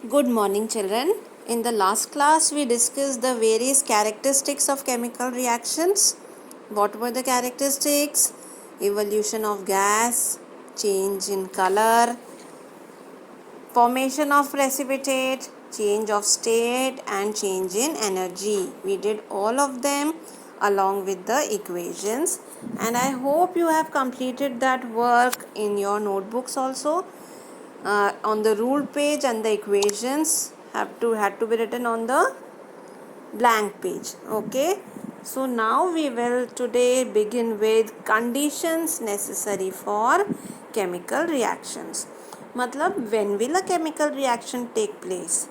Good morning, children. In the last class, we discussed the various characteristics of chemical reactions. What were the characteristics? Evolution of gas, change in color, formation of precipitate, change of state, and change in energy. We did all of them along with the equations, and I hope you have completed that work in your notebooks also. On the rule page, and the equations had to be written on the blank page. Okay, so now we will today begin with conditions necessary for chemical reactions. Matlab, when will a chemical reaction take place?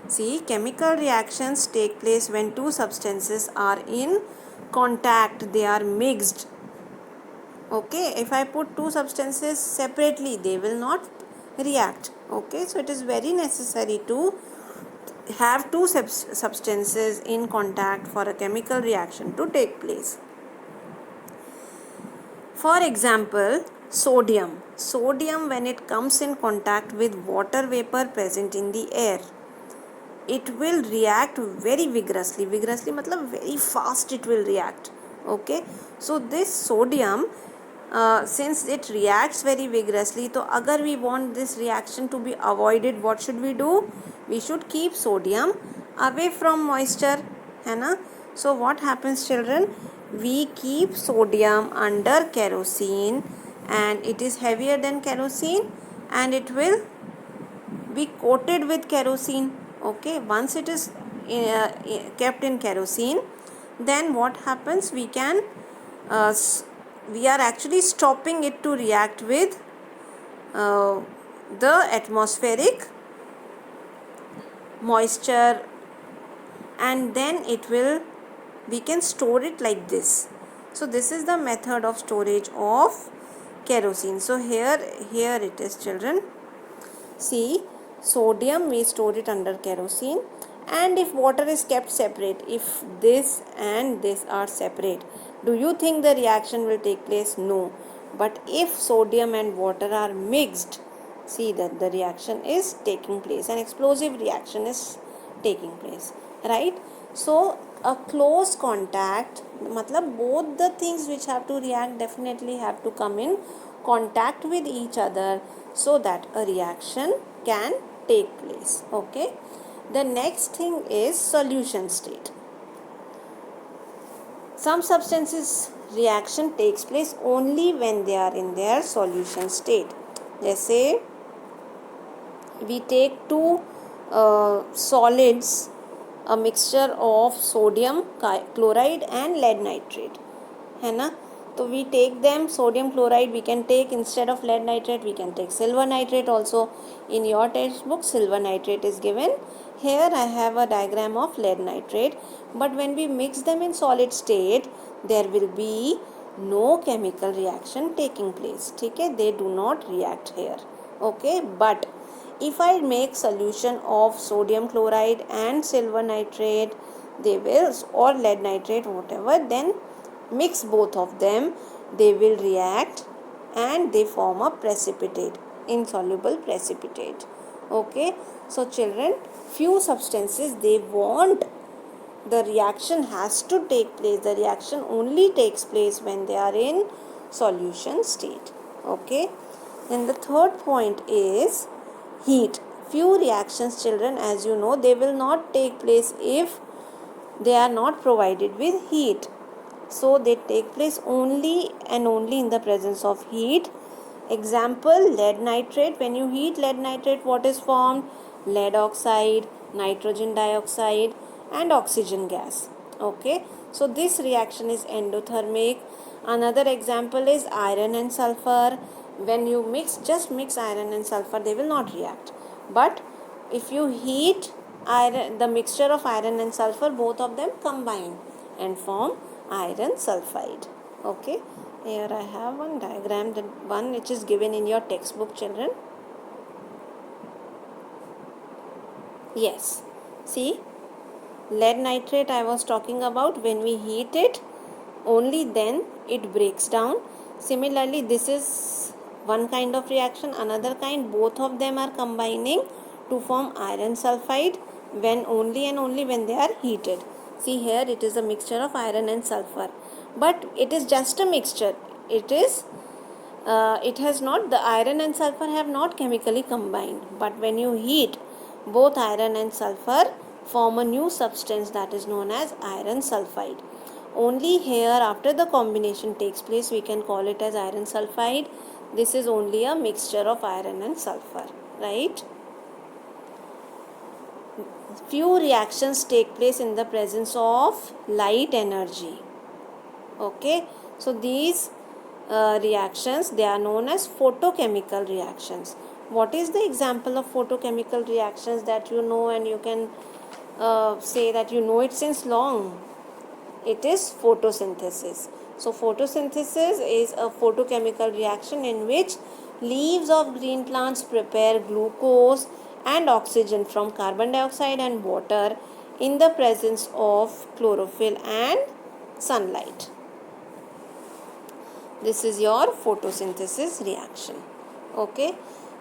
See, chemical reactions take place when two substances are in contact, they are mixed. Okay, if I put two substances separately, they will not react. Okay, so it is very necessary to have two substances in contact for a chemical reaction to take place. For example, sodium when it comes in contact with water vapor present in the air, it will react very vigorously matlab very fast it will react. Okay, so this sodium, since it reacts very vigorously, so agar we want this reaction to be avoided, what should we do? We should keep sodium away from moisture, है ना? So what happens, children? We keep sodium under kerosene, and it is heavier than kerosene, and it will be coated with kerosene. Okay, once it is kept in kerosene, then what happens? We can we are actually stopping it to react with the atmospheric moisture, and then we can store it like this. So this is the method of storage of kerosene. So here it is, children. See, sodium we store it under kerosene, and if water is kept separate, if this and this are separate, do you think the reaction will take place? No. But if sodium and water are mixed, see that the reaction is taking place, an explosive reaction is taking place, right? So a close contact, matlab both the things which have to react definitely have to come in contact with each other so that a reaction can take place. Okay, the next thing is solution state. Some substances reaction takes place only when they are in their solution state. Jaise we take two solids, a mixture of sodium chloride and lead nitrate, है ना? तो we take them, sodium chloride we can take instead of lead nitrate, we can take silver nitrate also. In your textbook silver nitrate is given. Here I have a diagram of lead nitrate, but when we mix them in solid state, there will be no chemical reaction taking place. ठीक है, they do not react here. Okay, but if I make solution of sodium chloride and silver nitrate, they will, or lead nitrate, whatever, then mix both of them, they will react and they form a precipitate, insoluble precipitate. Okay, so children, few substances, they want the reaction has to take place, the reaction only takes place when they are in solution state. Okay, then the third point is heat. Few reactions, children, as you know, they will not take place if they are not provided with heat. So they take place only and only in the presence of heat. Example, lead nitrate. When you heat lead nitrate, what is formed? Lead oxide, nitrogen dioxide and oxygen gas. Okay, so this reaction is endothermic. Another example is iron and sulfur. When you just mix iron and sulfur, they will not react. But if you heat iron, the mixture of iron and sulfur, both of them combine and form iron sulfide. Okay, here I have one diagram, the one which is given in your textbook, children. Yes, see, lead nitrate I was talking about, when we heat it, only then it breaks down. Similarly, this is one kind of reaction, another kind, both of them are combining to form iron sulfide when only and only when they are heated. See here, it is a mixture of iron and sulfur, but it is just a mixture. It has not, the iron and sulfur have not chemically combined, but when you heat, both iron and sulfur form a new substance that is known as iron sulfide. Only here, after the combination takes place, we can call it as iron sulfide. This is only a mixture of iron and sulfur, right? Few reactions take place in the presence of light energy. Okay, so these reactions, they are known as photochemical reactions. What is the example of photochemical reactions that you know, and you can say that you know it since long? It is photosynthesis. So photosynthesis is a photochemical reaction in which leaves of green plants prepare glucose and oxygen from carbon dioxide and water in the presence of chlorophyll and sunlight. This is your photosynthesis reaction. Okay.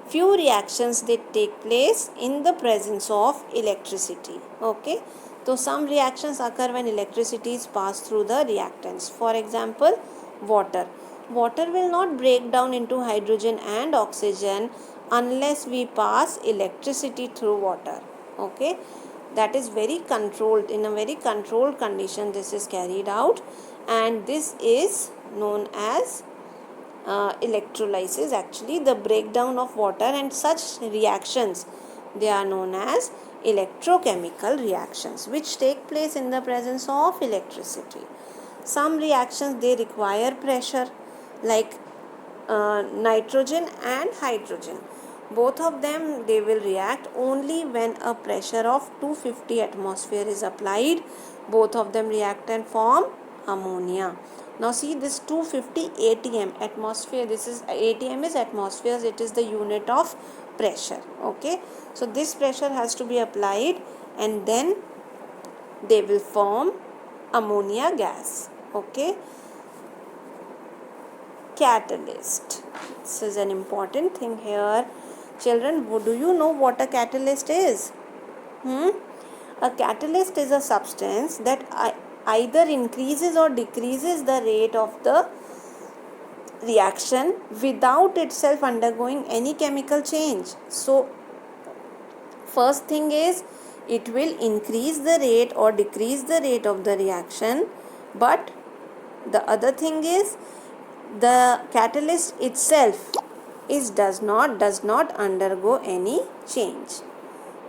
Few reactions, they take place in the presence of electricity. Okay. So some reactions occur when electricity is passed through the reactants. For example, water. Water will not break down into hydrogen and oxygen unless we pass electricity through water. Okay. That is very controlled, in a very controlled condition this is carried out, and this is known as electrolysis. Actually, the breakdown of water, and such reactions, they are known as electrochemical reactions, which take place in the presence of electricity. Some reactions, they require pressure, like nitrogen and hydrogen. Both of them, they will react only when a pressure of 250 atmosphere is applied. Both of them react and form ammonia. Now see this 250 atm, atmosphere, this is atm is atmospheres, it is the unit of pressure. Okay, so this pressure has to be applied, and then they will form ammonia gas. Okay. Catalyst, this is an important thing here. Children, do you know what a catalyst is? A catalyst is a substance that either increases or decreases the rate of the reaction without itself undergoing any chemical change. So first thing is, it will increase the rate or decrease the rate of the reaction, but the other thing is, the catalyst itself does not undergo any change.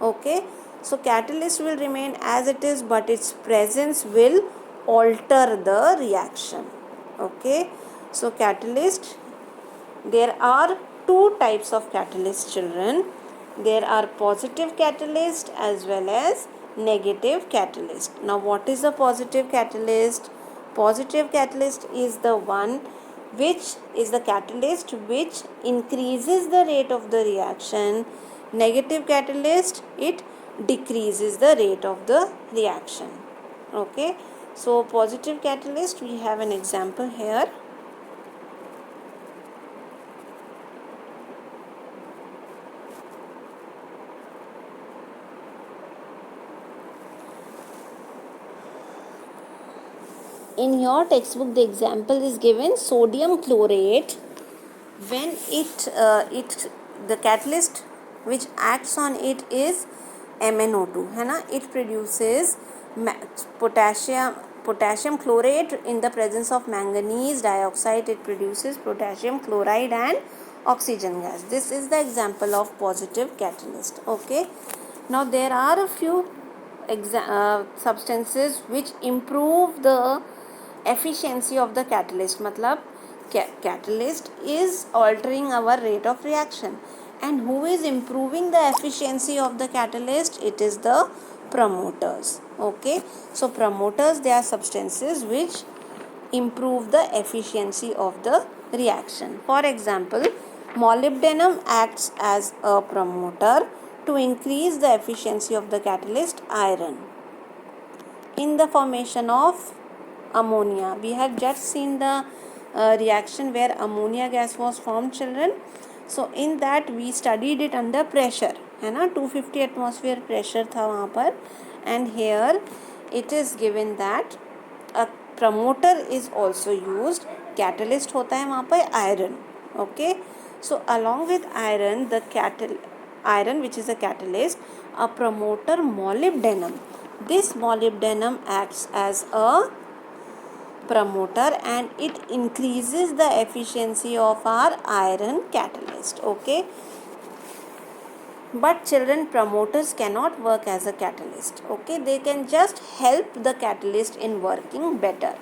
Okay, so catalyst will remain as it is, but its presence will alter the reaction. Okay, so catalyst, there are two types of catalyst, children. There are positive catalyst as well as negative catalyst. Now what is a positive catalyst? Positive catalyst is the one which is the catalyst which increases the rate of the reaction. Negative catalyst, it decreases the rate of the reaction. Okay, so positive catalyst, we have an example here. In your textbook, the example is given sodium chlorate. When the catalyst which acts on it is MnO2, है ना? It produces potassium chlorate. In the presence of manganese dioxide, it produces potassium chloride and oxygen gas. This is the example of positive catalyst. Okay. Now there are a few substances which improve the efficiency of the catalyst. मतलब catalyst is altering our rate of reaction, and who is improving the efficiency of the catalyst? It is the promoters. Okay, so promoters, they are substances which improve the efficiency of the reaction. For example, molybdenum acts as a promoter to increase the efficiency of the catalyst iron in the formation of ammonia. We have just seen the reaction where ammonia gas was formed, children. So in that we studied it under pressure. है ना, 250 atmosphere pressure था वहाँ पर. And here it is given that a promoter is also used. Catalyst होता है वहाँ पर iron. Okay, so along with iron द iron which is a catalyst, a promoter molybdenum. This molybdenum acts as a promoter and it increases the efficiency of our iron catalyst. Okay, but children, promoters cannot work as a catalyst. Okay, they can just help the catalyst in working better.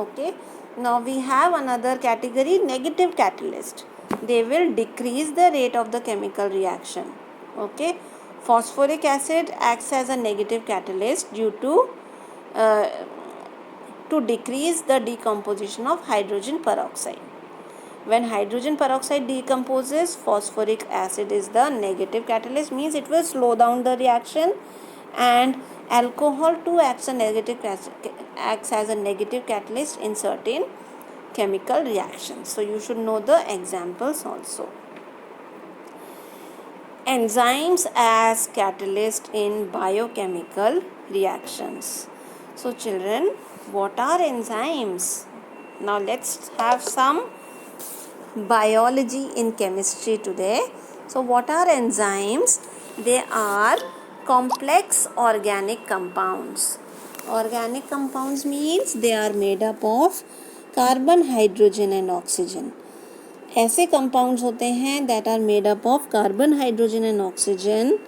Okay, now we have another category, negative catalyst. They will decrease the rate of the chemical reaction. Okay, phosphoric acid acts as a negative catalyst due to decrease the decomposition of hydrogen peroxide. When hydrogen peroxide decomposes, phosphoric acid is the negative catalyst, means it will slow down the reaction. And alcohol too acts as a negative catalyst in certain chemical reactions. So you should know the examples also. Enzymes as catalyst in biochemical reactions. So children, what are enzymes? Now let's have some biology in chemistry today. So what are enzymes? They are complex organic compounds. Organic compounds means they are made up of carbon, hydrogen and oxygen. ऐसे compounds होते हैं that are made up of carbon, hydrogen and oxygen,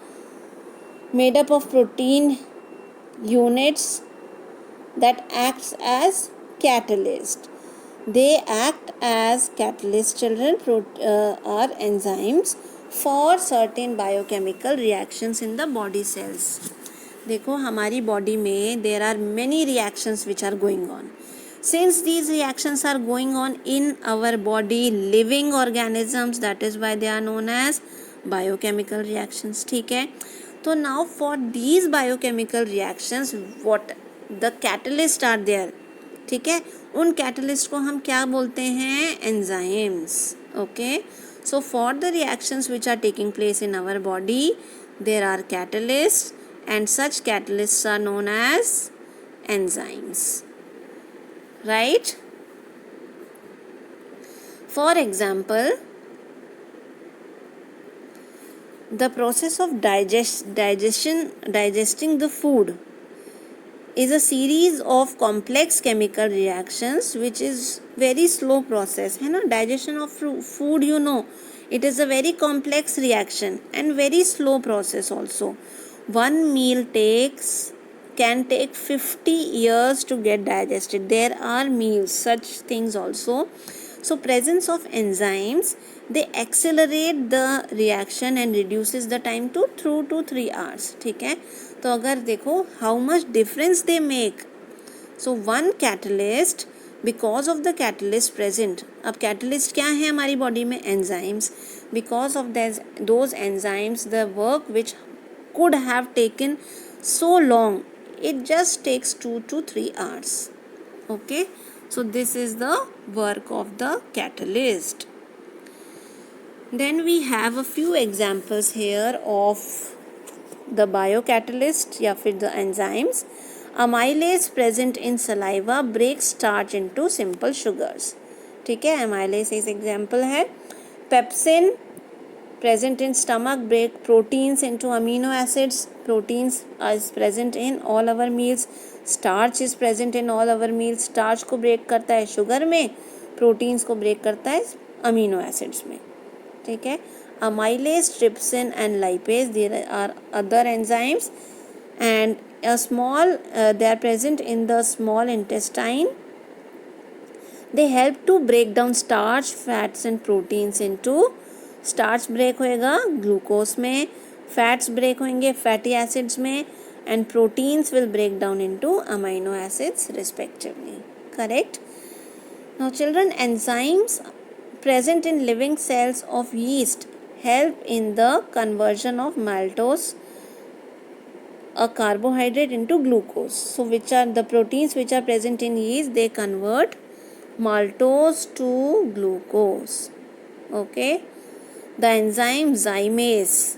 made up of protein units that acts as catalyst. They act as catalyst, children, are enzymes for certain biochemical reactions in the body cells. देखो हमारी body में there are many reactions which are going on. Since these reactions are going on in our body, living organisms, that is why they are known as biochemical reactions. ठीक है, तो now for these biochemical reactions what the catalysts are there, ठीक है, उन catalyst को हम क्या बोलते हैं? Enzymes. Okay, so for the reactions which are taking place in our body there are catalyst and such catalysts are known as enzymes. Right, for example the process of digesting the food is a series of complex chemical reactions which is very slow process, है ना. digestion of food, you know, it is a very complex reaction and very slow process also. One meal can take 50 years to get digested. There are meals, such things also. So presence of enzymes, they accelerate the reaction and reduces the time to 2 to 3 hours. ठीक है, तो अगर देखो how much difference they make. So one catalyst, because of the catalyst present, अब catalyst क्या है हमारी body में? enzymes. Because of those enzymes, the work which could have taken so long, it just takes 2 to 3 hours. Okay, so this is the work of the catalyst. Then we have a few examples here of the biocatalyst या फिर the enzymes. Amylase present in saliva breaks starch into simple sugars. ठीक है, amylase एक example है. Pepsin present in stomach break proteins into amino acids. Proteins is present in all our meals. Starch is present in all our meals. Starch को break करता है sugar में, proteins को break करता है amino acids में. ठीक है, amylase, trypsin and lipase, there are other enzymes and they are present in the small intestine. They help to break down starch, fats and proteins into starch break होएगा glucose में, fats break होंगे fatty acids में and proteins will break down into amino acids respectively. Correct? Now children, enzymes present in living cells of yeast help in the conversion of maltose, a carbohydrate, into glucose. So which are the proteins which are present in yeast? They convert maltose to glucose. Okay, the enzyme zymase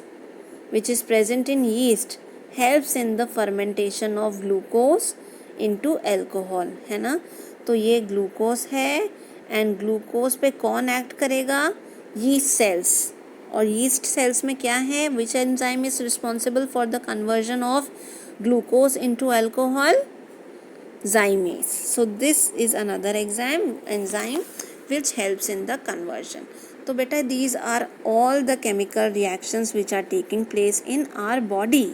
which is present in yeast helps in the fermentation of glucose into alcohol, है ना. तो ये glucose है and glucose पे कौन act करेगा? Yeast cells. और yeast cells में क्या है? Which enzyme is responsible for the conversion of glucose into alcohol? Zymase. So this is another enzyme which helps in the conversion. तो बेटा these are all the chemical reactions which are taking place in our body,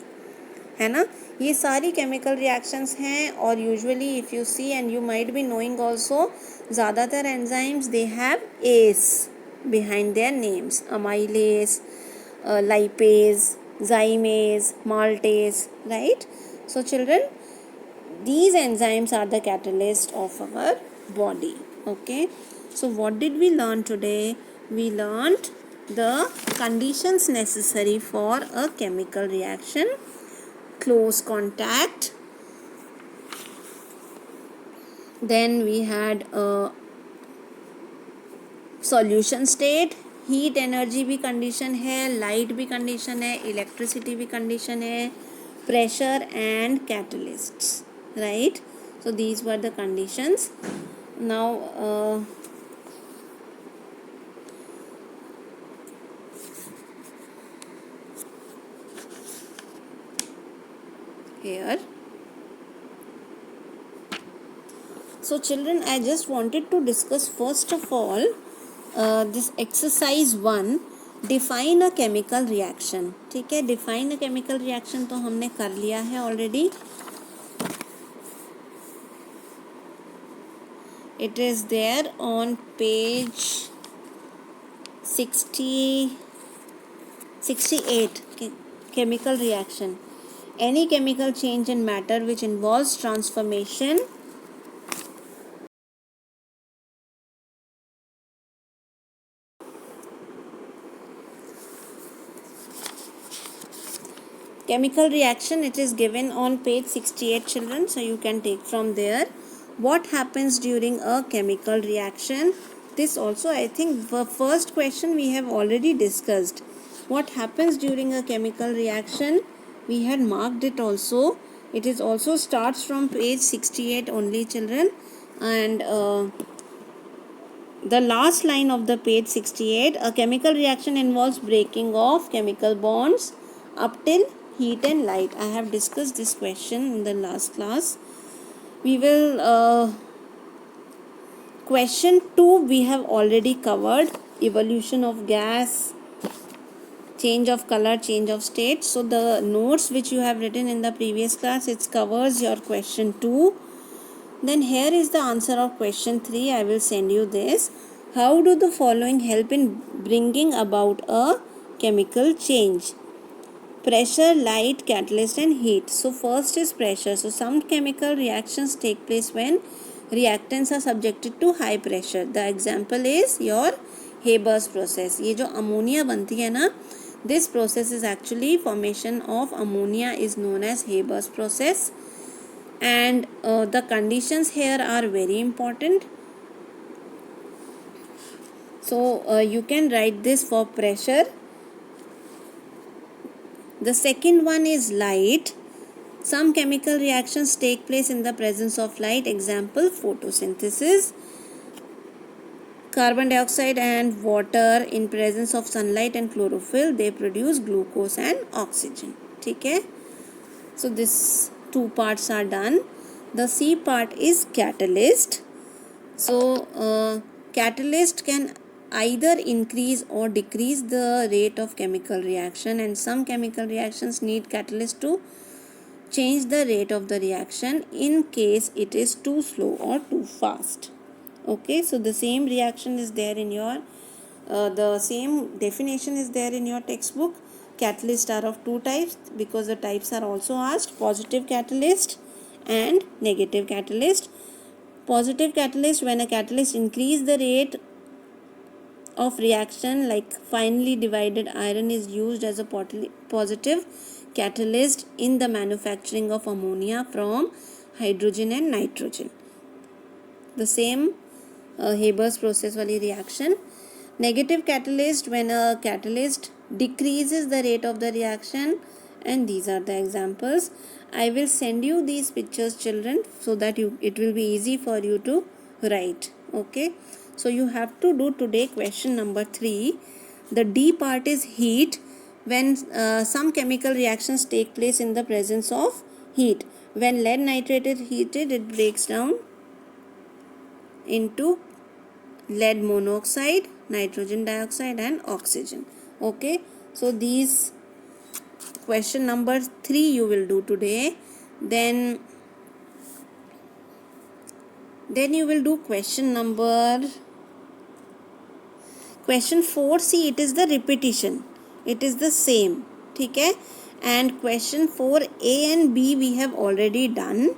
है ना. ये सारी chemical reactions हैं और usually if you see and you might be knowing also, ज़्यादातर enzymes they have ase behind their names. Amylase, lipase, zymase, maltase, right? So children, these enzymes are the catalyst of our body. Okay, so what did we learn today? We learned the conditions necessary for a chemical reaction: close contact, then we had a solution state, heat energy भी condition है, light भी condition है, electricity भी condition है, pressure and catalysts, right? So these were the conditions. Now here, so children, I just wanted to discuss first of all this exercise 1, define a chemical reaction. ठीक है, define a chemical reaction तो हमने कर लिया है already. It is there on page 68. Chemical reaction: any chemical change in matter which involves transformation chemical reaction. It is given on page 68, children, so you can take from there. What happens during a chemical reaction? This also, I think, the first question we have already discussed. What happens during a chemical reaction? We had marked it also. It is also starts from page 68 only, children, and the last line of the page 68, a chemical reaction involves breaking of chemical bonds up till heat and light. I have discussed this question in the last class. We will question 2 we have already covered: evolution of gas, change of color, change of state. So the notes which you have written in the previous class, it covers your question 2. Then here is the answer of question 3. I will send you this. How do the following help in bringing about a chemical change? Pressure, light, catalyst and heat. So first is pressure. So some chemical reactions take place when reactants are subjected to high pressure. The example is your Haber's process. ये जो ammonia बनती है ना, this process is actually formation of ammonia is known as Haber's process. And the conditions here are very important. So you can write this for pressure. The second one is light. Some chemical reactions take place in the presence of light. Example, photosynthesis. Carbon dioxide and water in presence of sunlight and chlorophyll, they produce glucose and oxygen. ठीक है? So this 2 parts are done. The C part is catalyst. So catalyst can either increase or decrease the rate of chemical reaction, and some chemical reactions need catalyst to change the rate of the reaction in case it is too slow or too fast. Okay, so the same reaction is there in your the same definition is there in your textbook. Catalysts are of 2 types because the types are also asked: positive catalyst and negative catalyst. Positive catalyst, when a catalyst increase the rate of reaction, like finely divided iron is used as a positive catalyst in the manufacturing of ammonia from hydrogen and nitrogen. The same Haber's process wali reaction. Negative catalyst, when a catalyst decreases the rate of the reaction, and these are the examples. I will send you these pictures, children, so that it will be easy for you to write. Okay, so you have to do today question number 3. The D part is heat. When some chemical reactions take place in the presence of heat. When lead nitrate is heated, it breaks down into lead monoxide, nitrogen dioxide and oxygen. Okay, so these question number 3 you will do today. Then you will do question 4C. It is the repetition, it is the same. ठीक है, and question 4A and B we have already done.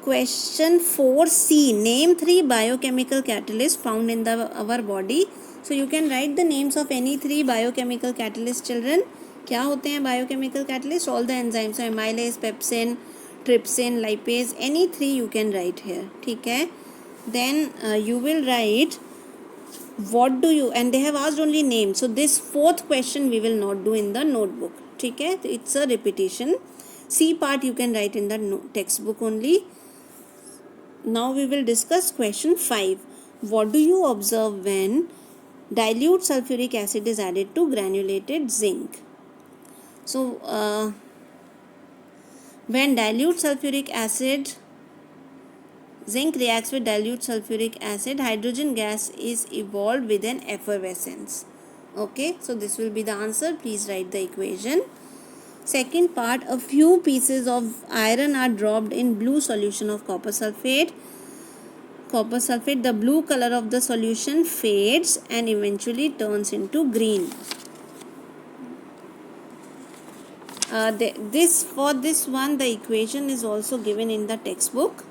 Question 4C, name 3 biochemical catalysts found in our body. So you can write the names of any 3 biochemical catalysts, children. क्या होते हैं biochemical catalysts? All the enzymes, so amylase, pepsin, trypsin, lipase, any 3 you can write here. ठीक है, then you will write what do you, and they have asked only name, so this 4th question we will not do in the notebook. ठीक है, it's a repetition. C part you can write in the textbook only. Now we will discuss question 5. What do you observe when dilute sulfuric acid is added to granulated zinc? So when dilute sulfuric acid, zinc reacts with dilute sulfuric acid, hydrogen gas is evolved with an effervescence. Okay, so this will be the answer. Please write the equation. Second part, a few pieces of iron are dropped in blue solution of copper sulfate. The blue color of the solution fades and eventually turns into green. For this one, the equation is also given in the textbook.